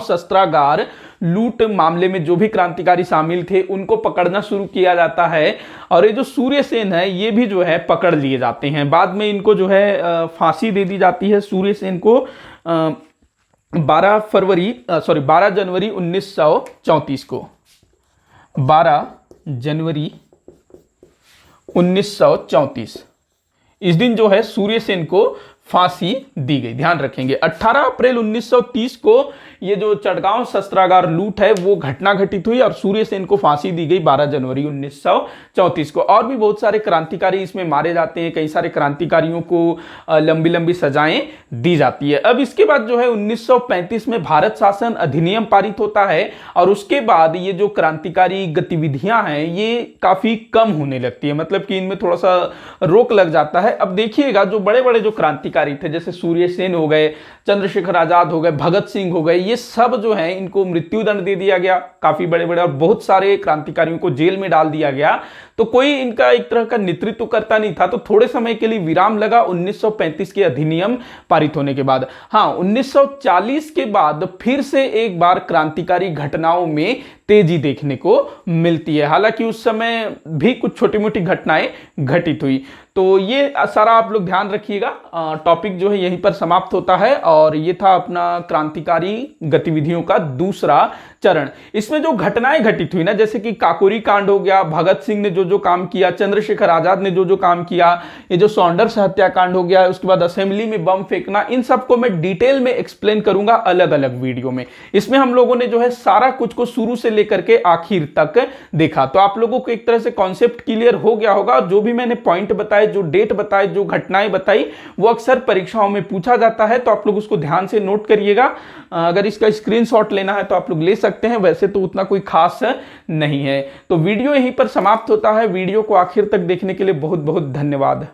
शस्त्रागार लूट मामले में जो भी क्रांतिकारी शामिल थे उनको पकड़ना शुरू किया जाता है। और ये जो सूर्य सेन है ये भी जो है पकड़ लिए जाते हैं। बाद में इनको जो है फांसी दे दी जाती है सूर्य सेन को 12 जनवरी 1934 को, 12 जनवरी 1934 इस दिन जो है सूर्य सेन को फांसी दी गई। ध्यान रखेंगे 18 अप्रैल 1930 को ये जो चटगांव शस्त्रागार लूट है वो घटना घटित हुई और सूर्य सेन को फांसी दी गई 12 जनवरी 1934 को। और भी बहुत सारे क्रांतिकारी इसमें मारे जाते हैं, कई सारे क्रांतिकारियों को लंबी लंबी सजाएं दी जाती है। अब इसके बाद जो है 1935 में भारत शासन अधिनियम पारित होता है और उसके बाद ये जो क्रांतिकारी गतिविधियां हैं ये काफी कम होने लगती है, मतलब कि इनमें थोड़ा सा रोक लग जाता है। अब देखिएगा जो बड़े बड़े जो क्रांतिकारी थे जैसे सूर्य सेन हो गए, चंद्रशेखर आजाद हो गए, भगत सिंह हो गए, ये सब जो है इनको मृत्यु दंड दे दिया गया, काफी बड़े बड़े, और बहुत सारे क्रांतिकारियों को जेल में डाल दिया गया। तो कोई इनका एक तरह का नेतृत्व करता नहीं था। तो थोड़े समय के लिए विराम लगा 1935 के अधिनियम पारित होने के बाद। हाँ, 1940 के बाद फिर से एक बार क्रांतिकारी घटनाओं में तेजी देखने को मिलती है। हालांकि उस समय भी कुछ छोटी मोटी घटनाएं घटित हुई। तो ये सारा आप लोग ध्यान रखिएगा। टॉपिक जो है यहीं पर समाप्त होता है और ये था अपना क्रांतिकारी गतिविधियों का दूसरा चरण। इसमें जो घटनाएं घटित हुई ना, जैसे कि काकोरी कांड हो गया, भगत सिंह ने जो जो काम किया, चंद्रशेखर आजाद ने जो जो काम किया, ये जो सॉन्डर्स हत्याकांड हो गया, उसके बाद असेंबली में बम फेंकना, इन सबको मैं डिटेल में एक्सप्लेन करूंगा अलग अलग वीडियो में। इसमें हम लोगों ने जो है सारा कुछ को शुरू से लेकर के आखिर तक देखा। तो आप लोगों को एक तरह से कॉन्सेप्ट क्लियर हो गया होगा। जो भी मैंने पॉइंट बताए, जो डेट बताए, जो घटनाएं बताई, वो अक्सर परीक्षाओं में पूछा जाता है, तो आप लोग उसको ध्यान से नोट करिएगा। अगर इसका स्क्रीनशॉट लेना है तो आप लोग ले सकते हैं, वैसे तो उतना कोई खास नहीं है। तो वीडियो यहीं पर समाप्त होता है। वीडियो को आखिर तक देखने के लिए बहुत बहुत धन्यवाद।